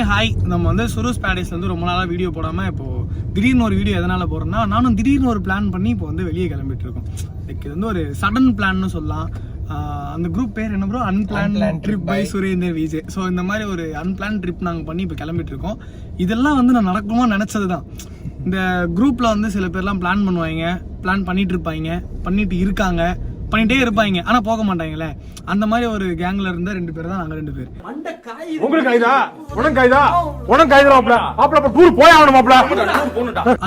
Hi. நம்ம வந்து சுரூஸ் பேரடைஸ்ல வந்து ரொம்ப நாளாக வீடியோ போடாமல் இப்போ திடீர்னு ஒரு வீடியோ எதனால் போடுறோம்னா, நானும் திடீர்னு ஒரு பிளான் பண்ணி இப்போ வந்து வெளியே கிளம்பிட்டு இருக்கோம். லைக் இது வந்து ஒரு சடன் பிளான்னு சொல்லலாம். அந்த குரூப் பேர் என்ன bro? Unplanned trip by Surender VJ. So இந்த மாதிரி ஒரு அன்பிளான் ட்ரிப் நாங்கள் பண்ணி இப்போ கிளம்பிட்டு இருக்கோம். இதெல்லாம் வந்து நான் நடக்குமா நினச்சது தான். இந்த குரூப்பில் வந்து சில பேர்லாம் பிளான் பண்ணுவாங்க, பிளான் பண்ணிட்டு இருக்காங்க, பண்ணிட்டே இருப்பாங்க, ஆனா போக மாட்டாங்கல்ல. அந்த மாதிரி ஒரு கேங்ல இருந்த 2 பேர் தான் நாங்க 2 பேர். உங்களுக்கு கைதா உனக்கு கைதா மாப்ள டூர் போய் ஆகணும் மாப்ள.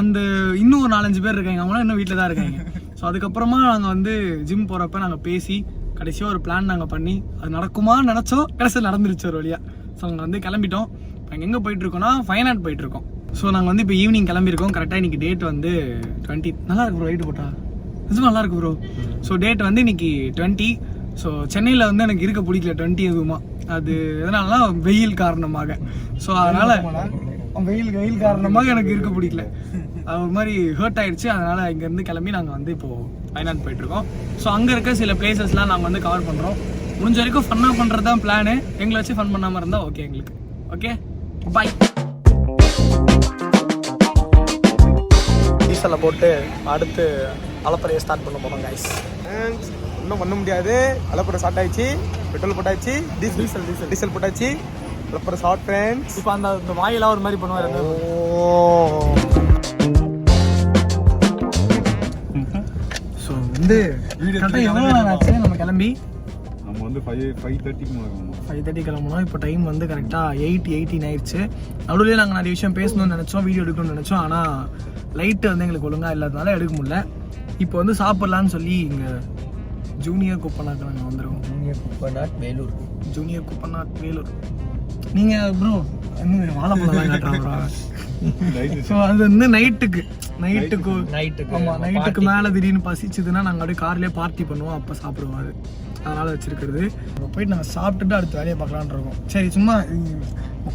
அந்த இன்னும் ஒரு 4-5 பேர் இருக்காங்க, அவங்க இன்னும் வீட்டுல தான் இருக்காங்க. ஸோ அதுக்கப்புறமா நாங்க வந்து ஜிம் போறப்ப நாங்க பேசி கடைசியா ஒரு பிளான் நாங்க பண்ணி அது நடக்குமான்னு நினைச்சோம். கடைசியில் நடந்துருச்சு ஒரு வழியா. ஸோ நாங்க வந்து கிளம்பிட்டோம். நாங்கள் எங்க போயிட்டு இருக்கோம்னா ஃபைனாட் போயிட்டு இருக்கோம். ஸோ நாங்கள் வந்து இப்போ ஈவினிங் கிளம்பியிருக்கோம். கரெக்டாக இன்னைக்கு டேட் வந்து 20. நல்லா இருக்கு ப்ரோ, ரைட்டு போட்டா இது நல்லா இருக்கு ப்ரோ. ஸோ டேட் வந்து இன்னைக்கு 20. ஸோ சென்னையில் வந்து எனக்கு இருக்க பிடிக்கல 20 எதுவுமா. அது எதனாலனா வெயில் காரணமாக. ஸோ அதனால வெயில் காரணமாக எனக்கு இருக்க பிடிக்கல. அது ஒரு மாதிரி ஹர்ட் ஆயிடுச்சு. அதனால இங்கேருந்து கிளம்பி நாங்கள் வந்து இப்போ ஃபைனாட் போயிட்டு இருக்கோம். ஸோ அங்கே இருக்க சில பிளேசஸ்லாம் நாங்கள் வந்து கவர் பண்ணுறோம். முடிஞ்ச வரைக்கும் ஃபன்னாக பண்ணுறது தான் பிளானு. எங்களை வச்சு ஃபன் பண்ணாமல் இருந்தால் ஓகே எங்களுக்கு. Okay bye. டீசலில் போட்டு அடுத்து அலப்பறையை ஸ்டார்ட் பண்ண போகிறோம் கைஸ். ஒன்றும் பண்ண முடியாது. அலப்பறை ஸ்டார்ட் ஆயிடுச்சு. பெட்ரோல் போட்டாச்சு, டீசல் போட்டாச்சு. அலப்பறை ஸ்டார்ட் ஃப்ரெண்ட்ஸ். இப்போ அந்த வாயிலாம் ஒரு மாதிரி பண்ணுவார். ஸோ வந்து எவ்வளோ நேரம் ஆச்சு நம்ம கிளம்பி? நம்ம வந்து 5:30 கிளம்பணும். இப்போ டைம் வந்து கரெக்டாக 8:18 ஆயிடுச்சு. நடுவில் நாங்கள் நிறைய விஷயம் பேசணும்னு நினச்சோம், வீடியோ எடுக்கணும்னு நினச்சோம். ஆனால் லைட்டு வந்து எங்களுக்கு ஒழுங்காக இல்லாதனால எடுக்க முடியல. இப்போ வந்து சாப்பிட்லான்னு சொல்லி இங்கே ஜூனியர் குப்பநாட் நாங்கள் வந்துடுவோம். ஜூனியர் குப்பநாட் வேலூர். நீங்கள் ப்ரோ இன்னும் வாழைப்பழம் காட்டுறாங்க. ஸோ அது வந்து நைட்டுக்கு ஆமாம், நைட்டுக்கு மேலே திடீர்னு பசிச்சுதுன்னா நாங்கள் அப்படியே கார்லேயே பார்ட்டி பண்ணுவோம், அப்போ சாப்பிடுவாரு. அதனால் வச்சுருக்கிறது. போயிட்டு நாங்கள் சாப்பிட்டுட்டு அடுத்த வேலையை பார்க்கலான்னு இருக்கோம். சரி, சும்மா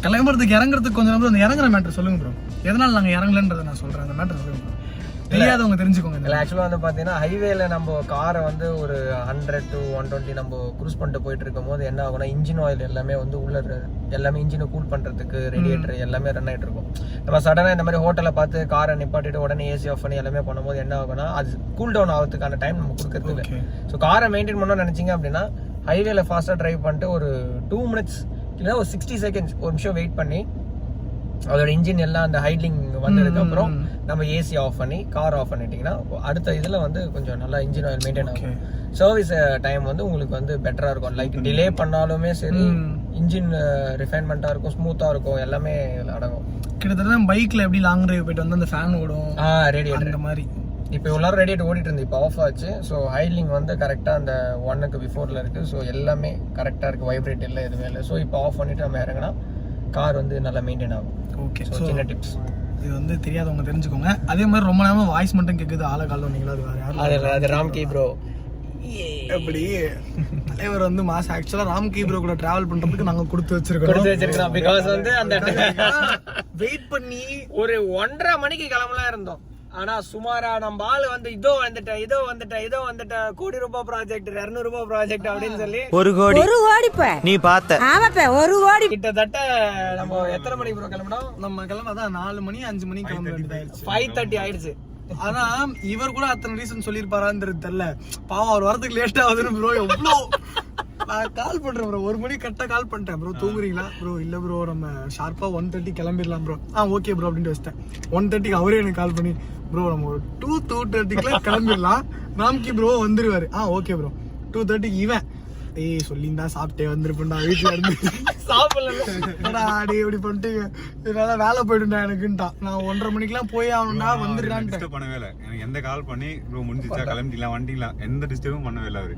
கிளம்புறதுக்கு இறங்குறதுக்கு கொஞ்சம் நேரம். அந்த இறங்குற மேட்டர் சொல்லுங்க ப்ரோ. எதனால் நாங்கள் இறங்கலன்றதை நான் சொல்கிறேன். அந்த மேட்டர் சொல்லுங்க ப்ரோ, தெரியாதவங்க தெரிஞ்சுக்கோங்க. இல்லை, ஆக்சுவலாக வந்து பார்த்தீங்கன்னா ஹைவேல நம்ம காரை வந்து ஒரு 100 to 120 நம்ம க்ரூஸ் பண்ணிட்டு போயிட்டு இருக்கும் போது என்ன ஆகும்னா, இன்ஜின் ஆயில் எல்லாமே வந்து உள்ள எல்லாமே இன்ஜினை கூல் பண்ணுறதுக்கு ரேடியேட்டர் எல்லாமே ரன் ஆகிட்டு இருக்கும். நம்ம சடனாக இந்த மாதிரி ஹோட்டலில் பார்த்து காரை நிப்பாட்டிட்டு உடனே ஏசி ஆஃப் பண்ணி எல்லாமே பண்ணும்போது என்ன ஆகும்னா, அது கூல் டவுன் ஆகிறதுக்கான டைம் நம்ம கொடுக்கறது இல்லை. ஸோ காரை மெயின்டைன் பண்ணணும்னு நினச்சிங்க அப்படின்னா ஹைவேல ஃபாஸ்ட்டாக ட்ரைவ் பண்ணிட்டு ஒரு 2 minutes இல்லைன்னா ஒரு 60 seconds ஒரு நிமிஷம் வெயிட் பண்ணி அதோட இன்ஜின் எல்லாம் அந்த ஹைட்லிங் வந்ததுக்கு அப்புறம் நம்ம ஏசி ஆஃப் பண்ணி கார் ஆஃப் பண்ணிட்டீங்கன்னா அடுத்த இதுல வந்து கொஞ்சம் நல்லா இன்ஜின் ஆயில் மெயின்டைன் ஆகும். சர்வீஸ் டைம் வந்து உங்களுக்கு வந்து பெட்டரா இருக்கும். லைக் டிலே பண்ணாலுமே சரி, இன்ஜின் ரிஃபைன்மெண்டா இருக்கும், ஸ்மூத்தா இருக்கும், எல்லாமே அடங்கும். கிட்டத்தட்ட பைக்ல எப்படி லாங் டிரைவ் போயிட்டு வந்து அந்த ஃபேன் ஓடும், ரேடியேட்டர் அந்த மாதிரி. இப்போ எல்லாரும் ரேடியேட்டர் ஓடிட்டு இருந்து இப்போ ஆஃப் ஆச்சு. ஸோ ஹைட்லிங் வந்து கரெக்டாக அந்த 1க்கு பிஃபோர்ல இருக்கு. ஸோ எல்லாமே கரெக்டாக இருக்கு, வைப்ரேட் இல்லை, எதுவுமே இல்லை. ஸோ இப்போ ஆஃப் பண்ணிட்டு நம்ம இறங்கினா கார் வந்து நல்லா மெயின்டைன் ஆகும். ஓகே, ஸோ சின்ன டிப்ஸ் இது வந்து தெரியாதவங்க தெரிஞ்சுக்கோங்க. அதே மாதிரி ரொம்ப நேரமா வாய்ஸ் மட்டும் கேட்குது, ஆளை கால் வந்தீங்களா? அது வேற அது ராம்கி ப்ரோ. எப்படி தலைவர் வந்து மாசம் ஆக்சுவலா ராம்கி ப்ரோ கூட டிராவல் பண்றதுக்கு நாங்க கொடுத்து வச்சிருக்கோம். பிகாஸ் வந்து அந்த வெயிட் பண்ணி ஒரு 1:30 மணிக்கு கிளம்பலாம் இருந்தோம். ஆனா சுமாரா நம்ம ஆளு வந்து இதோ வந்துட்ட கோடி ரூபாய் ப்ராஜெக்ட், 200 ரூபாய் ப்ராஜெக்ட் அப்படின்னு சொல்லி 1 கோடி நீ பார்த்த 1 கோடி கிட்டத்தட்ட நம்ம எத்தனை மணிக்கு ப்ரோ கிளம்பினோம்? நம்ம கிளம்பதான் 4 மணி 5 மணிக்கு கிளம்ப வேண்டியதாயிருச்சு. 5:30 ஆயிடுச்சு. ஆனா இவர் கூட அத்தனை ரீசன் சொல்லிருப்பாரான்னு தெரியல. பாவம், அவர் வரதுக்கு லேட் ஆகுதுன்னு ப்ரோ எவ்வளோ நான் கால் பண்றேன் ப்ரோ. 1 மணி கரெக்டா கால் பண்ணிட்டேன். ப்ரோ தூங்குறீங்களா? ப்ரோ இல்ல ப்ரோ, நம்ம ஷார்ப்பா 1:30 கிளம்பிடலாம் ப்ரோ. ஓகே ப்ரோ அப்படின்ட்டு வச்சிட்டேன். 1:30 அவரே எனக்கு கால் பண்ணி, ப்ரோ நம்ம ஒரு 2:30 கிளம்பிடலாம், ராம்கி ப்ரோ வந்துருவாரு. Okay bro. 2:30 இவன் சொல்லியிருந்தா சாப்பிட்டே வந்திருப்பேன்டா, வீட்டுல இருந்து சாப்பிடலடா அடி இப்படி பண்ணிட்டு இதனால வேலை போயிடுண்டா எனக்குன்ட்டான். நான் 1:30 மணிக்கெல்லாம் போய் ஆகணும்டா வந்துடுறான்ட்டு பண்ணவே இல்லை. எனக்கு எந்த கால் பண்ணி ப்ரோ முடிஞ்சிச்சா கிளம்பிட்டீங்களா வந்துட்டீங்களா எந்த டிஸ்டர்பும் பண்ணவே இல்லை. அவரு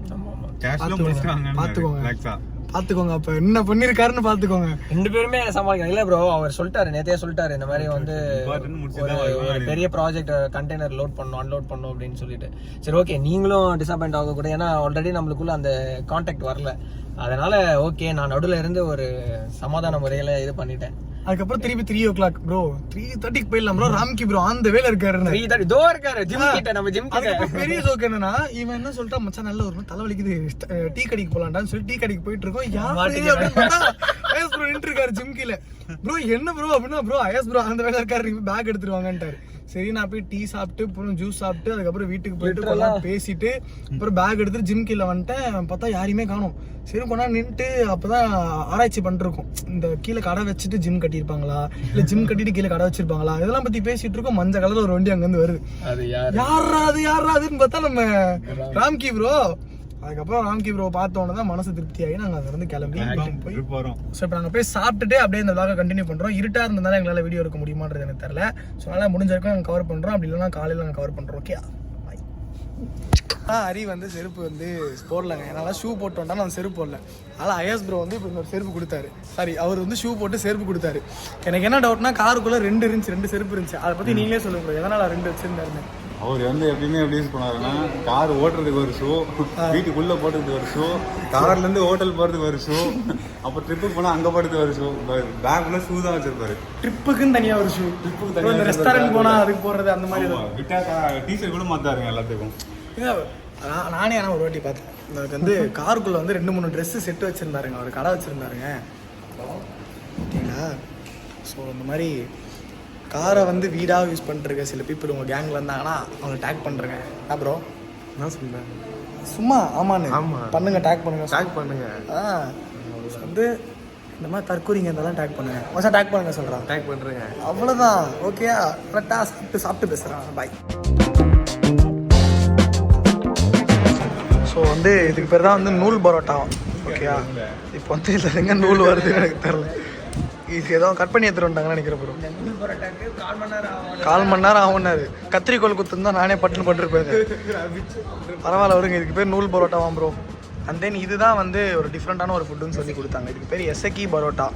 பாத்துக்கோங்க அப்ப என்ன பண்ணிருக்காருன்னு பாத்துக்கோங்க. 2 பேருமே சமாளிக்க இல்ல ப்ரோ. அவர் சொல்லிட்டாரு, நேத்தே சொல்லிட்டாரு, இந்த மாதிரி வந்து ஒரு பெரிய ப்ராஜெக்ட் கண்டெய்னர் லோட் பண்ணணும், அன்லோட் பண்ணணும் அப்படின்னு சொல்லிட்டு. சரி ஓகே, நீங்களும் டிசப்பாயிண்ட் ஆக கூட, ஏன்னா ஆல்ரெடி நம்மளுக்குள்ள அந்த கான்டாக்ட் வரல. அதனால ஓகே, நான் நடுவில் இருந்து ஒரு சமாதான முறையில இது பண்ணிட்டேன். அதுக்கப்புறம் திருப்பி 3 o'clock ப்ரோ 3:30 போயிடலாம் ப்ரோ. ராம்கி ப்ரோ அந்த வேலை இருக்காரு. 3:30 இதோ இருக்காரு ஜிம் கிட்ட. நம்ம ஜிம் கிட்ட பெரிய ஜோக் என்னன்னா, இவன் என்ன சொல்லிட்டா, மச்சான் நல்ல ஒரு தலைவலிக்குது, டீ கடைக்கு போலாம்டான்னு சொல்லி டீ கடைக்கு போயிட்டு இருக்கோம். யாரு ஐஎஸ் ப்ரோ நின்று இருக்காரு ஜிம் கீழே. ப்ரோ என்ன ப்ரோ அப்படின்னா ப்ரோ ஐஎஸ் ப்ரோ அந்த வேலை இருக்காரு, நீங்க பேக் எடுத்துட்டு வாங்கன்ட்டாரு. சரி நான் போய் டீ சாப்பிட்டு அப்புறம் ஜூஸ் சாப்பிட்டு அதுக்கப்புறம் வீட்டுக்கு போயிட்டு கொஞ்ச நேரம் பேசிட்டு அப்புறம் பேக் எடுத்துட்டு ஜிம் கீழே வந்துட்டேன். பார்த்தா யாரையுமே காணும். சரி கொஞ்ச நேரம் நின்றுட்டு அப்பதான் ஆராய்ச்சி பண்ணிருக்கோம், இந்த கீழே கடை வச்சுட்டு ஜிம் கட்டியிருப்பாங்களா இல்ல ஜிம் கட்டிட்டு கீழே கடை வச்சிருப்பாங்களா இதெல்லாம் பத்தி பேசிட்டு இருக்கோம். மஞ்சள் கலர்ல ஒரு வண்டி அங்க இருந்து வருது. யாராதுன்னு பார்த்தா நம்ம ராம்கி ப்ரோ. அதுக்கப்புறம் ராம்கி ப்ரோ பார்த்தோன்னே தான் மனசு திருப்தி ஆகி நாங்கள் அதை வந்து கிளம்பி போய் போகிறோம். ஸோ இப்போ நாங்கள் போய் சாப்பிட்டுட்டு அப்படியே இந்த vlog கண்டினியூ பண்ணுறோம். இருட்டாக இருந்ததால எங்களால் வீடியோ எடுக்க முடியுமான்றது எனக்கு தெரியல. ஸோ அதனால் முடிஞ்ச வரைக்கும் நாங்கள் கவர் பண்ணுறோம், அப்படி இல்லைனா காலையில் நாங்கள் கவர் பண்ணுறோம். Okay bye. ஹரி வந்து செருப்பு வந்து போடலங்க, என்னால் ஷூ போட்டு வந்தாலும் நான் செருப்பு போடல. அதனால் ஐஎஸ் ப்ரோ வந்து இப்போ இன்னொரு செருப்பு கொடுத்தாரு. சாரி அவர் வந்து ஷூ போட்டு செருப்பு கொடுத்தாரு. எனக்கு என்ன டவுட்னா காருக்குள்ளே 2 செருப்பு இருந்துச்சு. அதை பற்றி நீங்களே சொல்லுங்க ப்ரோ, எதனால் 2 வச்சுருந்தாருன்னு. அவர் வந்து எப்பயுமே எப்படி யூஸ் பண்ணாருன்னா கார் ஓட்டுறதுக்கு ஒரு ஷூ, வீட்டுக்குள்ள போட்டுறதுக்கு ஒரு ஷூ, கார்ல இருந்து ஹோட்டல் போறதுக்கு ஒரு ஷூ, அப்போ ட்ரிப்புக்கு போனா அங்க போறதுக்கு ஒரு ஷூ, பேக்ல ஷூ தான் வச்சிருப்பாரு. ட்ரிப்புக்குன்னு தனியா ஒரு ஷூ, ட்ரிப்புக்கு தனியா ரெஸ்டாரண்ட் போனா அதுக்கு போறது அந்த மாதிரி விட்டா டீஷர்ட் கூட மாத்தாருங்க எல்லாத்துக்கும். நானே ஆனால் ஒரு வாட்டி பார்த்தேன், எனக்கு வந்து காருக்குள்ள வந்து 2-3 ட்ரெஸ் செட்டு வச்சிருந்தாருங்க, அவர் கடை வச்சிருந்தாருங்க. ஓகேங்களா? ஸோ இந்த மாதிரி காரை வந்து வீடாக யூஸ் பண்ணிருக்க சில பீப்புள் உங்கள் கேங்கில் இருந்தாங்கன்னா அவங்க டேக் பண்ணுறேங்க. ப்ரோ என்ன சொல்றேன்? சும்மா ஆமான்னு பண்ணுங்க, டேக் பண்ணுங்க. வந்து இந்த மாதிரி தற்கூரிங்க இருந்தாலும் டேக் பண்ணுங்க. மோசம் டேக் பண்ணுங்க சொல்கிறான். டேக் பண்ணுறேங்க. அவ்வளோதான். ஓகேயா? கரெக்டாக சாப்பிட்டு பேசுகிறேன். பாய். ஸோ வந்து இதுக்கு பேர் தான் வந்து நூல் பரோட்டா. ஓகேயா? இப்போ வந்து இதில் எங்கே நூல் வருதுன்னு எனக்கு தெரில. இது ஏதோ கட் பண்ணி எடுத்துட்டு வந்தாங்கன்னு நினைக்கிறேன் ப்ரோ. 1/4 மணி நேரம் ஆகும்னாரு. கத்திரிக்கோள் குத்துன்னு தான் நானே பட்டுன்னு பண்ணிருப்பேன். பரவாயில்ல வருங்க, இதுக்கு பேர் நூல் பரோட்டாவாம் ப்ரோ. அண்ட் தென் இதுதான் வந்து ஒரு டிஃப்ரெண்டான ஒரு ஃபுட்டுன்னு சொல்லி கொடுத்தாங்க. இதுக்கு பேர் எசக்கி பரோட்டா.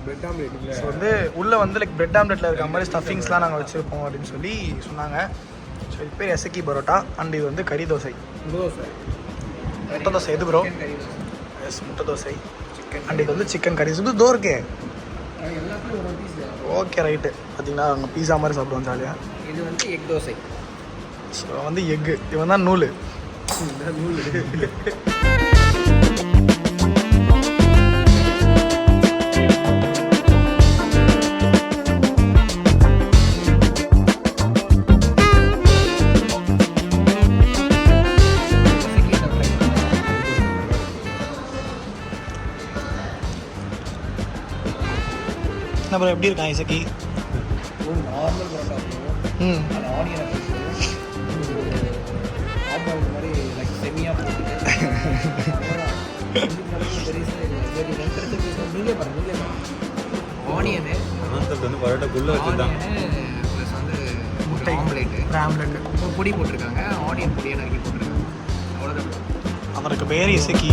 ஸோ வந்து உள்ளே வந்து லைக் பிரெட் ஆம்லெட்டில் இருக்க மாதிரி ஸ்டஃபிங்ஸ்லாம் நாங்கள் வச்சுருப்போம் அப்படின்னு சொல்லி சொன்னாங்க. ஸோ இது பேர் எசக்கி பரோட்டா. அண்ட் இது வந்து கறி தோசை, முட்டை தோசை. எது ப்ரோ? எஸ், முட்டை தோசை. அண்ட் இது வந்து சிக்கன் கறி சுட்டு தோ இருக்கே. Okay right. பார்த்தீங்கன்னா அவங்க பீஸா மாதிரி சாப்பிடுவோம் ஜாலியாக. இது வந்து எக் தோசை. ஸோ வந்து எக்கு, இவன் தான் நூல். அப்புறம் எப்படி இருக்கான் இசக்கி? நார்மல் பரோட்டா ம், அது ஆனியனை ஆப்பாயில் மாதிரி லைக் செமியாக போட்டுட்டு நீங்களே பாருங்க. ஆனியனு வந்து பரோட்டாக்குள்ள வச்சுருந்தாங்க. ப்ளஸ் வந்து முட்டை ஆம்லேட்டு பொடி போட்டிருக்காங்க, ஆனியன் பொடியை நறுக்கி போட்டிருக்காங்க. அவ்வளோதான். அவருக்கு பேர் இசக்கி.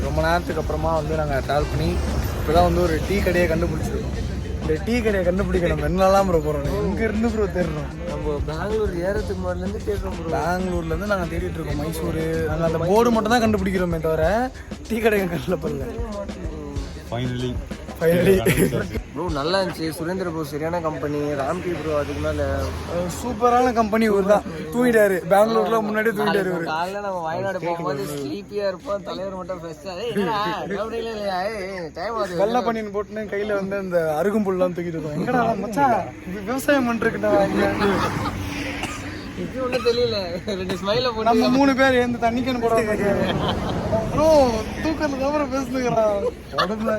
ரொம்ப நேரத்துக்கு அப்புறமா வந்து நாங்கள் ட்ராவல் பண்ணி இப்போ தான் வந்து ஒரு டீ கடையை கண்டுபிடிச்சிருக்கோம். இந்த டீ கடையை கண்டுபிடிக்க நம்ம என்னெல்லாம் ப்ரோ போகிறோம், இங்கே இருந்து ப்ரோ தேடுறோம். நம்ம பெங்களூர் ஏறத்துக்கு முதல்லேருந்து தேடுறோம் ப்ரோ. பெங்களூர்லேருந்து நாங்கள் தேடிட்டு இருக்கோம். மைசூர் நாங்கள் அந்த போர்டு மட்டும் தான் கண்டுபிடிக்கிறோமே தவிர டீ கடையை கண்டில் பண்ணல. ஃபைனலி ப்ரோ நல்லா இருந்துச்சு. சுரேந்திர ப்ரோ சரியான கம்பெனி. ராம்கி ப்ரோ அதுக்கு மேலே சூப்பரான கம்பெனி. இவர் தான் தூங்கிட்டாரு, பெங்களூர்ல முன்னாடியே தூங்கிட்டாரு இவர். காலையில் நம்ம வயநாடு போகும்போது ஸ்லீப்பியாக இருப்போம், தலைவர் மட்டும் வெள்ளை பண்ணின்னு போட்டுன்னு கையில் வந்து அந்த அருகும்புல்லாம் தூக்கிட்டு இருக்கோம். எங்கடா மச்சான் விவசாயம் பண்ணிருக்கிட்டா இது ஒன்றும் தெரியல. 2 ஸ்மைல போட்டு நம்ம 3 பேர் எந்த தண்ணிக்கன்னு போட ப்ரோ தூக்கத்துக்கு அப்புறம் பேசுனுங்கிறான். உடம்புல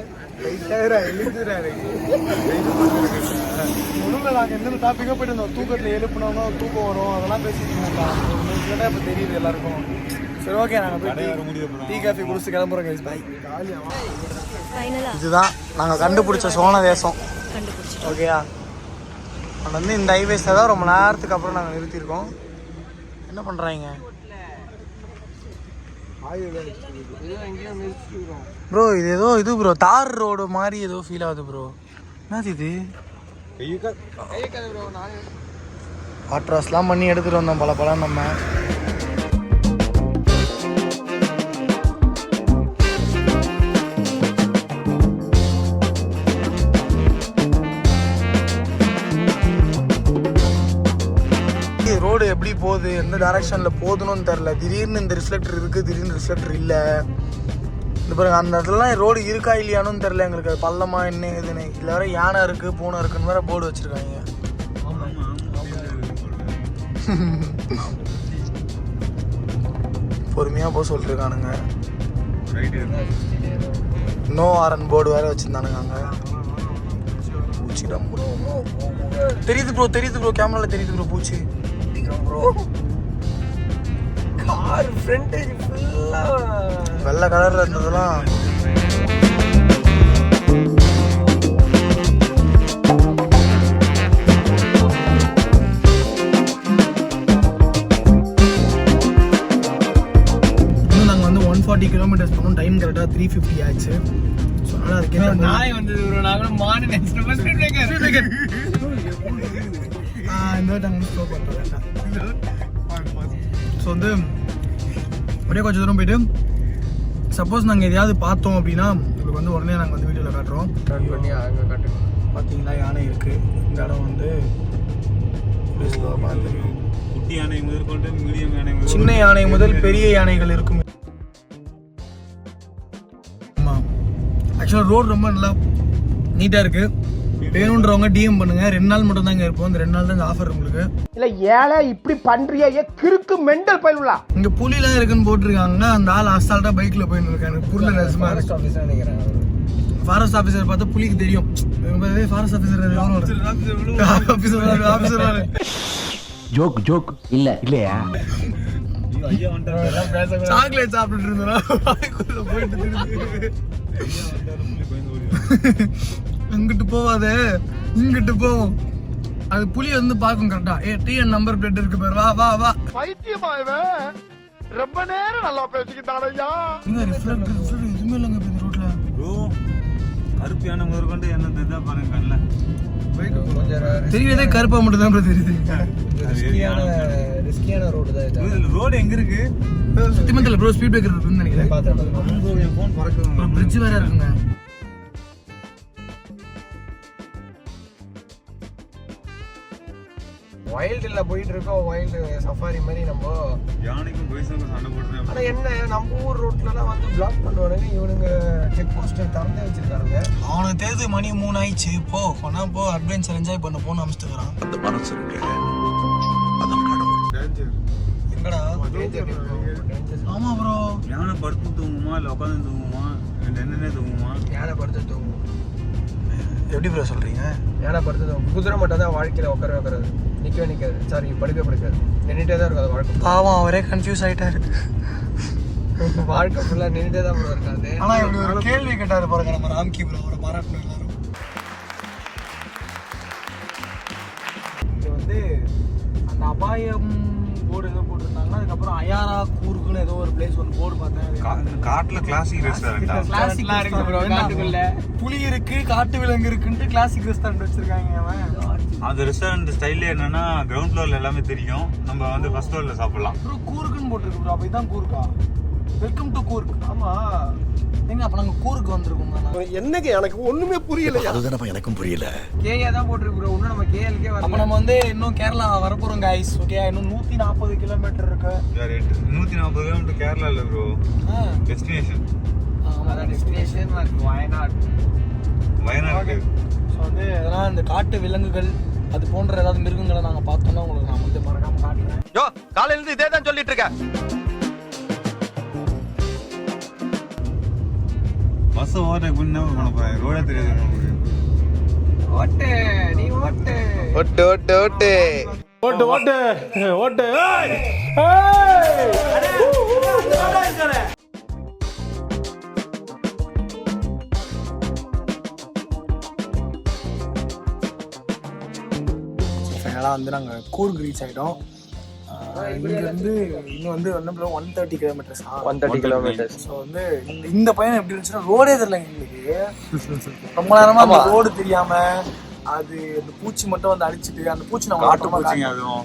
ஒன்றும் நாங்கள் எந்தெந்த டாப்பிக்காக போயிட்டு இருந்தோம். தூக்கத்தில் எழுப்பினோம்னா தூக்கம் வரும், அதெல்லாம் பேசிட்டு இருந்தோம். இப்போ தெரியுது எல்லாருக்கும். சரி ஓகே, நாங்கள் போய் டீ காஃபி குடிச்சு கிளம்புறோம் கைஸ். பாய். இதுதான் நாங்கள் கண்டுபிடிச்ச சோன தேசம். ஓகேயா? அது வந்து இந்த ஹைவேஸில் தான் ரொம்ப நேரத்துக்கு அப்புறம் நாங்கள் நிறுத்தியிருக்கோம். என்ன பண்ணுறாங்க ப்ரோ? இது ஏதோ இது ப்ரோ தார் ரோடு மாதிரி ஏதோ ஃபீல் ஆகுது ப்ரோ. என்னது இது? வாட்டர் வாஷ்லாம் பண்ணி எடுத்துகிட்டு வந்தோம் பல பழம் நம்ம. ரோடு எப்படி போகுது, எந்த டைரக்ஷனில் போகுதுன்னு தெரில. திடீர்னு இந்த ரிஃப்ளெக்டர் இருக்குது, திடீர்னு ரிஃப்ளெக்டர் இல்லை. இந்த பாருங்க, அந்த இடத்துலலாம் ரோடு இருக்கா இல்லையானு தெரில எங்களுக்கு. அது பள்ளமா என்ன ஏதுன்னு. இல்லை வேற யானை இருக்குது பூனை இருக்குன்னு வேற போர்டு வச்சுருக்காங்க. பொறுமையாக போக சொல்லிருக்கானுங்க. நோ ஆரன் போர்டு வேற வச்சுருந்தானுங்க அங்கே. தெரியுது ப்ரோ, தெரியுது ப்ரோ, கேமரால தெரியுது ப்ரோ பூச்சி. கார் ஃப்ரண்டேஜ் ஃபுல்லா வெள்ளை கலர்ல இருந்ததெல்லாம் இன்னும் நாங்கள் வந்து 140 கிலோமீட்டர்ஸ் போனோம். டைம் கரெக்டாக 3:50 ஆயிடுச்சு. ஸோ அதனால் அதுக்கேற்ற நாய் வந்தது ப்ரோ. நாங்களும் மானு நினைச்சிட்டோம். இந்த வாட்டி நாங்கள் ஸ்லோ பண்ணுறோம். ஸோ வந்து அப்படியே கொஞ்சம் தூரம் போயிட்டு சப்போஸ் நாங்கள் எதையாவது பார்த்தோம் அப்படின்னா உங்களுக்கு வந்து உடனே நாங்கள் வந்து வீடியோவில் காட்டுறோம். டர்ன் பண்ணி அங்கே காட்டுறோம். பார்த்தீங்களா யானை இருக்குது. இந்த இடம் வந்து குட்டி யானை முதற்கொண்டு மீடியம் யானை சின்ன யானை முதல் பெரிய யானைகள் இருக்கும். ஆமாம், ஆக்சுவலாக ரோடு ரொம்ப நல்லா நீட்டாக இருக்குது. வேணுன்றவங்க டிஎம் பண்ணுங்க. 2 நாள் மட்டும் தாங்க இருப்போம். இந்த 2 நாள் தான் இந்த ஆஃபர் உங்களுக்கு. இல்ல ஏழை இப்படி பண்றியா கிறுக்கு மெண்டல் பயிலுலா. இங்க புலிலாம் இருக்குன்னு போட்டிருக்காங்கன்னா அந்த ஆள் அசால்ட்டா பைக்ல போயிட்டு இருக்காங்க. புரியல நெசமா. ஃபாரஸ்ட் ஆஃபீஸர் நினைக்கிறேன். ஃபாரஸ்ட் ஆஃபீஸர் பார்த்தா புலிக்கு தெரியும். ஃபாரஸ்ட் ஆஃபீஸர் ஜோக் இல்லையா சாக்லேட் சாப்பிட்டு இருந்தா போயிட்டு அங்கிட்டு போவாதே, இங்கிட்டு போவோம். அது புலி வந்து பார்க்கும் கரெக்டா. டிஎன் நம்பர் பிளேட் இருக்கு பாரு. வா வா வா. பைத்தியமா இவன் ரொம்ப நேரம் நல்லா பேசிக்கிட்டானையா. இங்க ரிஃப்ளெக்டர் எதுவுமே இல்லைங்க இந்த ரோட்ல. ப்ரோ கருப்பு யானை முதற்கொண்டு என்ன தெரிஞ்சா பாருங்க கண்ணில் தெரியறதே கருப்பா மட்டும் தான் தெரியுது. ரிஸ்கியான ரோடு தான் இது. ரோடு எங்க இருக்கு சத்தியமங்கல ப்ரோ ஸ்பீட் பிரேக்கர் இருக்குன்னு நினைக்கிறேன். பார்த்தேன். என் போன் பறக்குதுங்க. பிரிட்ஜ் வேற இருக்குங்க. வைல்டுல போயிட்டு இருக்கோம். வைல்டு சஃபாரி மாதிரி நம்ம யானைக்கும் பைசனுக்கும் சண்டை போட்டுருந்தேன். ஆனா என்ன நம்ம ஊர் ரோட்லலாம் வந்து பிளாக் பண்ணுவானுங்க. இவனுங்க செக் போஸ்ட் திறந்தே வச்சிருக்காங்க. அவனுக்கு தேர்து மணி 3 ஆயிடுச்சு. போ கொண்டா போ, அட்வென்ச்சர் என்ஜாய் பண்ண போன்னு அமிச்சிட்டுக்கிறான். அந்த மனசு இருக்கு அதான் கடவுள். எங்கடா? ஆமா ப்ரோ. யானை படுத்து தூங்குமா இல்லை உட்காந்து தூங்குமா என்னென்ன தூங்குமா? யானை படுத்து தூங்கும். எப்படி ப்ரோ சொல்றீங்க? யானை படுத்து தூங்கும். குதிரை மட்டும் தான் வாழ்க்கையில உட்கார வைக்கிறது. நிற்கவே நிற்காது. சாரி, படுக்காது. நின்றுட்டே தான் இருக்காது வாழ்க்கை. பாவம் அவரே கன்ஃபியூஸ் ஆயிட்டாரு. வாழ்க்கை ஃபுல்லா நின்றுட்டே தான் ப்ரோ இருக்காது. ஆனா இப்படி ஒரு கேள்வி கேட்டாரு பாருங்க நம்ம ராம்கி ப்ரோ. அவரை பாராட்டணும் எல்லாரும். இது வந்து அந்த அபாயம் போர்டு ஏதோ போட்டிருந்தாங்கன்னா அதுக்கப்புறம் அயாரா கூர்க்குன்னு ஏதோ ஒரு பிளேஸ் ஒன்று போர்டு பார்த்தேன். காட்டுல கிளாசிக் ரெஸ்டாரண்டா? கிளாசிக்லாம் இருக்கு ப்ரோ. காட்டுக்குள்ள புலி இருக்கு, காட்டு விலங்கு இருக்குன்ட்டு கிளாசிக் ரெஸ்டாரண்ட் வச்சிருக்காங்க. அவன் அந்த ரெஸ்டாரண்ட் ஸ்டைல்ல என்னன்னா கிரவுண்ட் ஃப்ளோர்ல எல்லாமே தெரியும். நம்ம வந்து ஃபர்ஸ்ட் ஃப்ளோர்ல சாப்பிடலாம். ப்ரோ கூர்க்குன்னு போட்டிருக்கு ப்ரோ. அப்ப இதான் கூர்க்கா? Welcome to Coorg. ஆமா எங்க அப்ப நாங்க கூர்க்கு வந்திருக்கோம். என்னங்க எனக்கு ஒண்ணுமே புரியல. அதுதானப்பா எனக்கும் புரியல. கேஏ தான் போட்டிருக்கு ப்ரோ. இன்னும் நம்ம கேஎல்கே அப்ப வரல. நம்ம வந்து இன்னும் கேரளா வரப்போறோம் கைஸ். ஓகே, இன்னும் 140 கிலோமீட்டர் இருக்கு. 140 கிலோமீட்டர் கேரளா இல்ல ப்ரோ, டெஸ்டினேஷன். அதான் டெஸ்டினேஷன் வயநாடு. வயநாடு. ஸோ வந்து அதெல்லாம் இந்த காட்டு விலங்குகள் அது போன்ற ஏதாவது மிருகங்களை நாங்கள் பார்த்தோம்னா உங்களுக்கு நான் வந்து மறக்காம காட்டுறேன். யோ காலையில இருந்து இதே தான் சொல்லிட்டு இருக்க. பஸ் ஓவர்டேக் பண்ணி என்ன பண்ண போறேன்? ரோடே தெரியாது உங்களுக்கு. ஓட்டு நீ ஓட்டு. ஓட்டு ஓட்டு ஓட்டு ஓட்டு ஓட்டு ஓட்டு. ஃபைனலாக வந்து நாங்கள் கூர்க் ரீச் ஆகிட்டோம். இங்கேருந்து இன்னும் வந்து 130 கிலோமீட்டர்ஸ். 130 கிலோமீட்டர்ஸ். ஸோ வந்து இந்த பயணம் எப்படி இருந்துச்சுன்னா ரோடே தெரியல எங்களுக்கு. ரொம்ப நேரமாக அந்த ரோடு தெரியாம அது அந்த பூச்சி மட்டும் வந்து அடிச்சுட்டு அந்த பூச்சி நம்ம காட்டு பூச்சிங்க அதுவும்.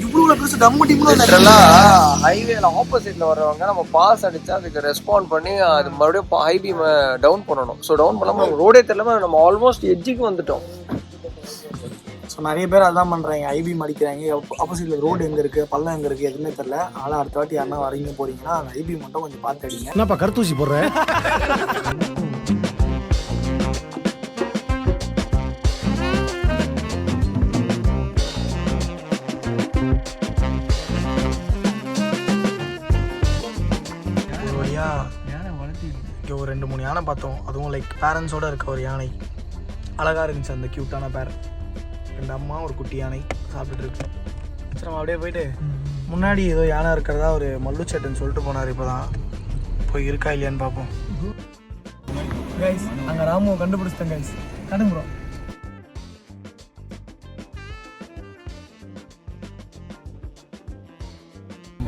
இவ்வளோ பெருசு டம்மு டிம்முன்னு லிட்டரலாக ஹைவேல ஆப்போசிட்ல வர்றவங்க நம்ம பாஸ் அடிச்சா அதுக்கு ரெஸ்பாண்ட் பண்ணி அது மறுபடியும் ஹை பீம் டவுன் பண்ணணும். ஸோ டவுன் பண்ணாமல் நம்ம ரோடே தெரியலாம நம்ம ஆல்மோஸ்ட் எட்ஜுக்கு வந்துட்டோம். ஸோ நிறைய பேர் அதான் பண்ணுறாங்க, ஐபி அடிக்கிறாங்க. ஆப்போசிட்டில் ரோடு எங்கே இருக்குது, பள்ளம் எங்கே இருக்குது எதுவுமே தெரில. அதனால் அடுத்த வாட்டி யாருன்னா வரீங்க போகிறீங்கன்னா அந்த ஐபி மட்டும் கொஞ்சம் பார்த்து அடிங்க. என்னப்பா கருத்தூசி போடுறேன்? இங்கே ஒரு 2-3 யானை பார்த்தோம். அதுவும் லைக் பேரண்ட்ஸோடு இருக்க ஒரு யானை. அழகாக இருந்துச்சு அந்த க்யூட்டான பேர். 2 அம்மா ஒரு குட்டி யானை சாப்பிட்டுட்டு இருக்கு. சரி நம்ம அப்படியே போயிட்டு முன்னாடி ஏதோ யானை இருக்கிறதா ஒரு மல்லுச்சேட்டுன்னு சொல்லிட்டு போனார். இப்போ தான் போய் இருக்கா இல்லையான்னு பார்ப்போம். கைஸ் நாங்கள் ராமுவை கண்டுபிடிச்சிட்டோம் கைஸ். கண்டுபிடுறோம்.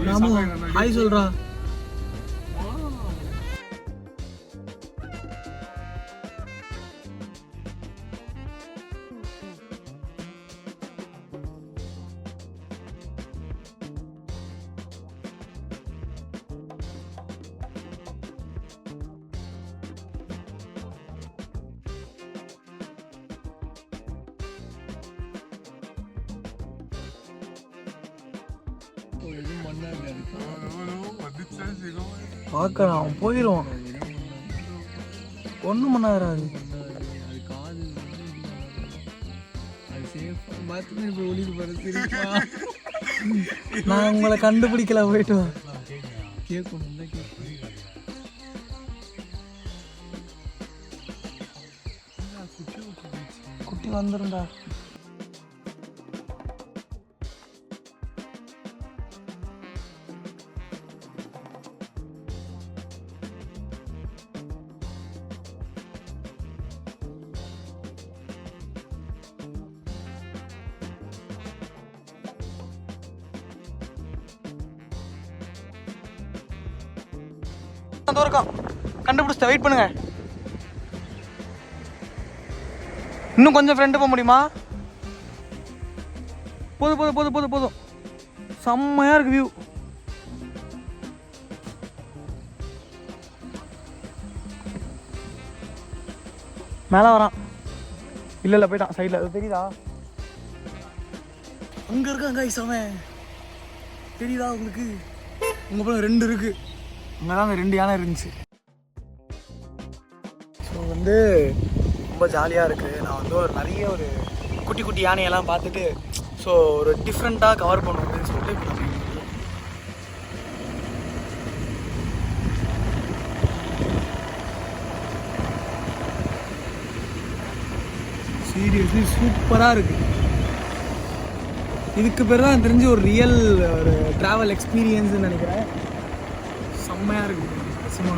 ராமு ஹாய் சொல்றா. பார்க்கலாம் அவன் போயிடுவான். ஒன்றும் பண்ணாது. நான் உங்களை கண்டுபிடிக்கல, போயிட்டு வா. குட்டி வந்துருண்டா. கண்டுபிடிச்ச வெயிட் பண்ணுங்க. இன்னும் கொஞ்சம் ஃப்ரெண்டு போக முடியுமா? போதும் போதும் போதும் போதும் போதும். செம்மையா இருக்கு வியூ. மேலே வரான். இல்லை போயிட்டான் சைடில். அது தெரியுதா? அங்கே இருக்கான் கைஸ் அவன். தெரியுதா உங்களுக்கு? உங்கள் பக்கம் 2 இருக்கு. அங்கே தான் அந்த 2 யானை இருந்துச்சு. ஸோ வந்து ரொம்ப ஜாலியாக இருக்குது. நான் வந்து நிறைய ஒரு குட்டி குட்டி யானையெல்லாம் பார்த்துட்டு ஸோ ஒரு டிஃப்ரெண்ட்டாக கவர் பண்ணுவோம்னு சொல்லிட்டு சீரியஸ்லி சூப்பராக இருக்குது. இதுக்கு பேர் தான் தெரிஞ்சு ஒரு ரியல் ஒரு ட்ராவல் எக்ஸ்பீரியன்ஸ்னு நினைக்கிறேன். செம்மையாக இருக்குது. சும்மா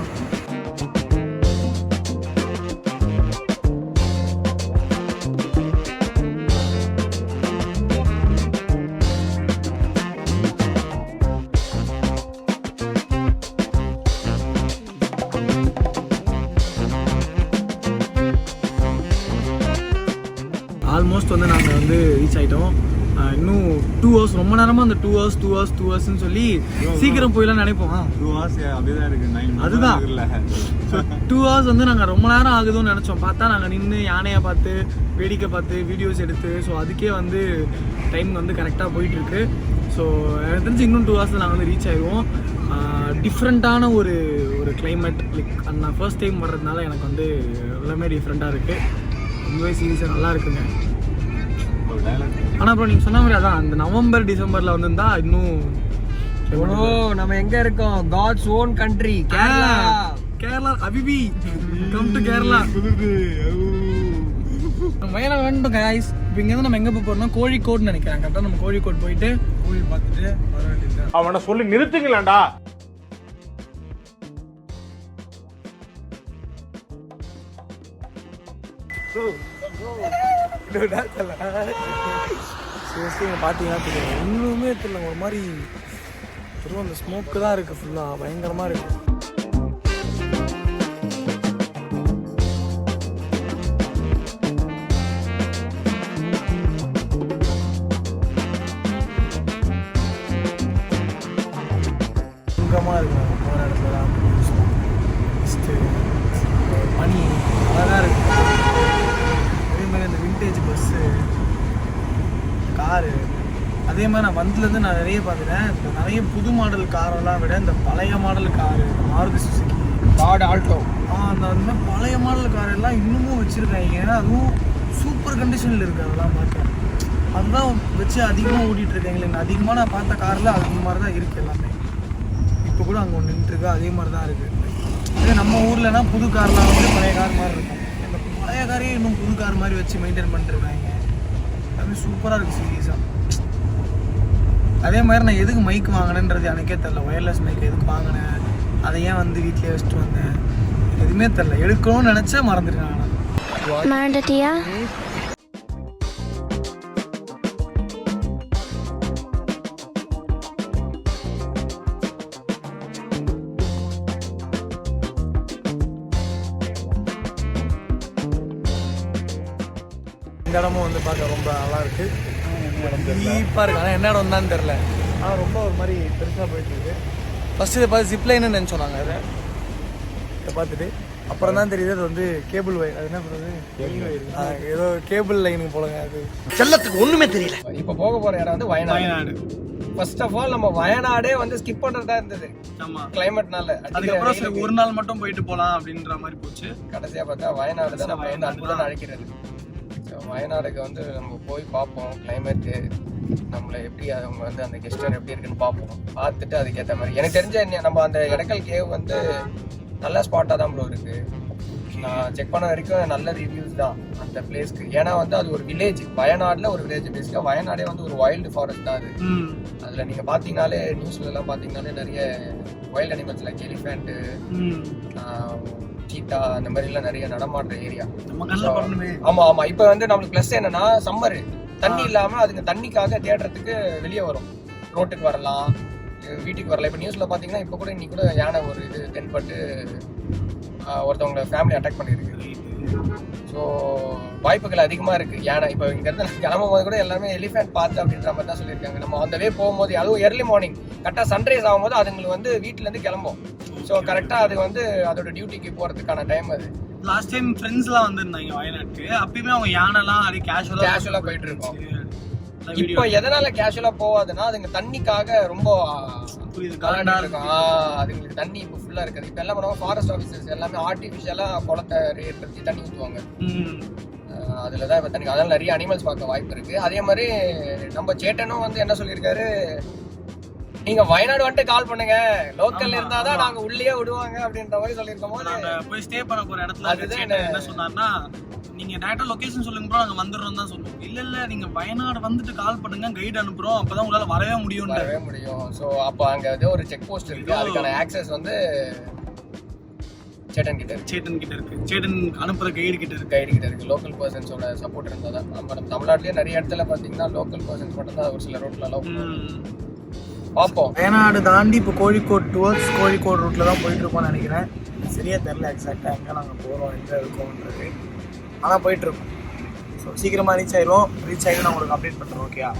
ஆல்மோஸ்ட் வந்து நாங்கள் வந்து ரீச் ஆகிட்டோம். இன்னும் 2 hours, ரொம்ப நேரமாக அந்த 2 hours சொல்லி சீக்கிரம் போயிடலாம் நினைப்போம். 2 hours அப்படிதான் இருக்கு. அதுதான் 2 hours வந்து நாங்கள் ரொம்ப நேரம் ஆகுதுன்னு நினச்சோம். பார்த்தா நாங்கள் நின்று யானையை பார்த்து வேடிக்கை பார்த்து வீடியோஸ் எடுத்து ஸோ அதுக்கே வந்து டைம் வந்து கரெக்டாக போயிட்டுருக்கு. ஸோ எனக்கு தெரிஞ்சு இன்னும் 2 hours நாங்கள் வந்து ரீச் ஆயிடுவோம். டிஃப்ரெண்ட்டான ஒரு கிளைமேட் லைக் நான் ஃபர்ஸ்ட் டைம் வர்றதுனால எனக்கு வந்து எல்லாமே டிஃப்ரெண்ட்டாக இருக்குது. ரொம்பவே சீரியஸாக நல்லா இருக்குங்க. ஆனால் அப்புறம் நீங்கள் சொன்ன மாதிரி அதான் அந்த நவம்பர் டிசம்பரில் வந்துருந்தா இன்னும் எவ்வளோ. நம்ம எங்க இருக்கோம்? God's own country Kerala. Kerala அபிபி கம் டு கேரளா. வயல வேண்டும் கைஸ். இப்போ இங்கேருந்து நம்ம எங்கே போக போகிறோம்னா கோழிக்கோடுன்னு நினைக்கிறேன். கரெக்டாக நம்ம கோழிக்கோடு போயிட்டு கோவில் பார்த்துட்டு வர வேண்டியது. அவனை சொல்லி நிறுத்துங்களேன்டா. பார்த்தீங்கன்னா தெரியும் ஒன்றுமே தெரியல. ஒரு மாதிரி வெறும் அந்த ஸ்மோக்கு தான் இருக்குது. ஃபுல்லாக பயங்கரமாக இருக்குது. சுங்கமாக இருக்கு. போகிற இடத்துல பனி அழகாக இருக்குது. அதே மாதிரி அந்த விண்டேஜ் பஸ்ஸு அதே மாதிரி நான் வந்ததுலேருந்து நான் நிறைய பார்த்துட்டேன். இப்போ நிறைய புது மாடல் காரெல்லாம் விட இந்த பழைய model car Maruti Suzuki card Alto அந்த மாதிரி பழைய மாடல் கார் எல்லாம் இன்னமும் வச்சுருக்காங்க. ஏன்னா அதுவும் சூப்பர் கண்டிஷனில் இருக்குது. அதெல்லாம் பார்த்தேன், அதுதான் வச்சு அதிகமாக ஓட்டிகிட்டு இருக்காங்க. அதிகமாக நான் பார்த்த காரில் அது மாதிரி தான் இருக்குது எல்லாமே. இப்போ கூட அங்கே ஒன்று நின்றுருக்கு, அதே மாதிரி தான் இருக்குது. இதே நம்ம ஊர்லனா புது கார்லாம் வந்து பழைய கார் மாதிரி இருக்கும். இந்த பழைய காரே இன்னும் புது கார் மாதிரி வச்சு மெயின்டைன் பண்ணிட்டுருக்காங்க. எல்லாமே சூப்பராக இருக்குது சீரியஸாக. அதே மாதிரி நான் எதுக்கு மைக் வாங்கினேன்றது எனக்கே தெரில. ஒயர்லெஸ் மைக் எதுக்கு வாங்கினேன், அதை ஏன் வந்து வீட்டிலே வச்சுட்டு வந்தேன், எதுவுமே தெரில. எடுக்கணும்னு நினச்சா மறந்துட்டேன். மறந்துட்டியா? இந்த இடமும் வந்து பார்க்க ரொம்ப நல்லா இருக்கு, டீப்பாக இருக்கு. ஆனால் என்ன இடம் தான் தெரில. ஆனால் ரொம்ப ஒரு மாதிரி பெருசாக போயிட்டுருக்கு. ஃபஸ்ட்டு இதை பார்த்து ஜிப்லைன்னு நினச்சோம் நாங்கள். இதை பார்த்துட்டு அப்புறம் தான் தெரியுது அது வந்து கேபிள் வயர். அது என்ன பண்ணுறது, ஏதோ கேபிள் லைனுக்கு போலங்க. அது செல்லத்துக்கு ஒண்ணுமே தெரியல. இப்போ போக போற இடம் வந்து Wayanad. Wayanad first of all நம்ம வயநாடே வந்து ஸ்கிப் பண்றதா இருந்தது. ஆமாம், கிளைமேட்னால. அதுக்கப்புறம் சரி ஒரு நாள் மட்டும் போயிட்டு போகலாம் அப்படின்ற மாதிரி போச்சு. கடைசியா பார்த்தா வயநாடு தான் நம்ம வந்து அன்புடன் அழைக்கிறது. ஸோ வயநாடுக்கு வந்து நம்ம போய் பார்ப்போம், கிளைமேட்டு நம்மளை எப்படி அவங்க வந்து அந்த கெஸ்டர் எப்படி இருக்குன்னு பார்ப்போம். பார்த்துட்டு அதுக்கேற்ற மாதிரி எனக்கு தெரிஞ்ச நம்ம அந்த எடக்கல் கேவ் வந்து நல்ல ஸ்பாட்டாக தான் ப்ரோ இருக்கு. நான் செக் பண்ண வரைக்கும் நல்ல ரிவ்யூஸ் தான் அந்த பிளேஸ்க்கு. ஏன்னா வந்து அது ஒரு வில்லேஜ், வயநாடுல ஒரு வில்லேஜ். பேசிக்காக வயநாடே வந்து ஒரு வைல்டு ஃபாரஸ்ட் தான் அது. அதில் நீங்கள் பார்த்தீங்கனாலே நியூஸ்ல எல்லாம் பார்த்தீங்கனாலே நிறைய வைல்ட் அனிமல்ஸ் லைக் எலிஃபென்ட்டு, சீட்டா, அந்த மாதிரி எல்லாம் நிறைய நடமாடுற ஏரியா. ஆமா ஆமா. இப்போ வந்து நம்மளுக்கு பிளஸ் என்னன்னா சம்மர் தண்ணி இல்லாம அதுங்க தண்ணிக்காக தேடுறதுக்கு வெளியே வரும். ரோட்டுக்கு வரலாம், வீட்டுக்கு வரலாம். இப்போ நியூஸ்ல பாத்தீங்கன்னா இப்போ கூட இன்னைக்கு கூட யானை ஒரு இது தென்பட்டு ஒருத்தவங்க ஃபேமிலி அட்டாக் பண்ணிருக்கு. ஸோ வாய்ப்புகள் அதிகமாக இருக்குது. யானை இப்போ இங்கேருந்து கிளம்பும் போது கூட எல்லாமே எலிஃபென்ட் பார்த்து அப்படின்ற மாதிரி தான் சொல்லியிருக்காங்க. நம்ம அந்த வே போகும்போது, அதுவும் எர்லி மார்னிங் கரெக்டாக சன்ரைஸ் ஆகும்போது அதுங்களுக்கு வந்து வீட்டிலேருந்து கிளம்பும். ஸோ கரெக்டாக அது வந்து அதோட டியூட்டிக்கு போகிறதுக்கான டைம் அது. லாஸ்ட் டைம் ஃப்ரெண்ட்ஸ்லாம் வந்திருந்தாங்க வயநாட்டுக்கு. அப்பயுமே அவங்க யானைலாம் அப்படியே கேஷுவலாக போயிட்டு இருக்கோம். இப்போ எதனால கேஷுவலா போவாதுன்னா அதுங்க தண்ணிக்காக ரொம்ப இருக்கும். அதுங்களுக்கு தண்ணி இப்போ ஃபுல்லா இருக்குது. இப்போ எல்லாம் பண்ணுவாங்க, ஃபாரஸ்ட் ஆஃபீஸர்ஸ் எல்லாமே ஆர்டிஃபிஷியலா குளத்தை ஏற்படுத்தி தண்ணி ஊற்றுவாங்க. அதுலதான் இப்போ தண்ணி. அதனால நிறைய அனிமல்ஸ் பார்க்க வாய்ப்பு இருக்கு. அதே மாதிரி நம்ம சேட்டனும் வந்து என்ன சொல்லியிருக்காரு, நீங்க வயநாடு வந்துட்டு கால் பண்ணுங்க, லோக்கல்ல இருந்தாதான் நாங்க உள்ளே விடுவாங்க அப்படின்ற மாதிரி சொல்லியிருக்கோம். போது போய் ஸ்டே பண்ண போற இடத்துல என்ன சொன்னார்னா, நீங்க டேரக்டா லொகேஷன் சொல்லுங்க ப்ரோ, நாங்க வந்துடுறோம் தான் சொல்லுவோம். இல்ல நீங்க வயநாடு வந்துட்டு கால் பண்ணுங்க, கைடு அனுப்புறோம், அப்பதான் உங்களால வரவே முடியும். சோ அப்ப அங்க ஏதோ ஒரு செக் போஸ்ட் இருக்கு, அதுக்கான ஆக்சஸ் வந்து சேட்டன் கிட்ட இருக்கு. சேட்டன் அனுப்புற கைடு கிட்ட இருக்கு. லோக்கல் பர்சன்ஸோட சப்போர்ட் இருந்தா தான். நம்ம தமிழ்நாட்டிலேயே நிறைய இடத்துல பாத்தீங்கன்னா லோக்கல் பர்சன்ஸ் மட்டும் தான் ஒரு சில ரோட்ல அலோவ் பண்ணுவாங்க. பார்ப்போம். வயநாடு தாண்டி இப்போ கோழிக்கோடு டுவர்ட்ஸ் கோழிக்கோடு ரூட்ல தான் போயிட்டு இருக்கோம்னு நினைக்கிறேன். சரியா தெரியல எக்ஸாக்டா எங்க நாங்க போறோம், எங்க இருக்கோம்ன்றது. ஆனால் போயிட்டு இருக்கோம். ஸோ சீக்கிரமா ரீச் ஆயிடும். நான் உங்களுக்கு அப்டேட் பண்றேன். ஓகேயா?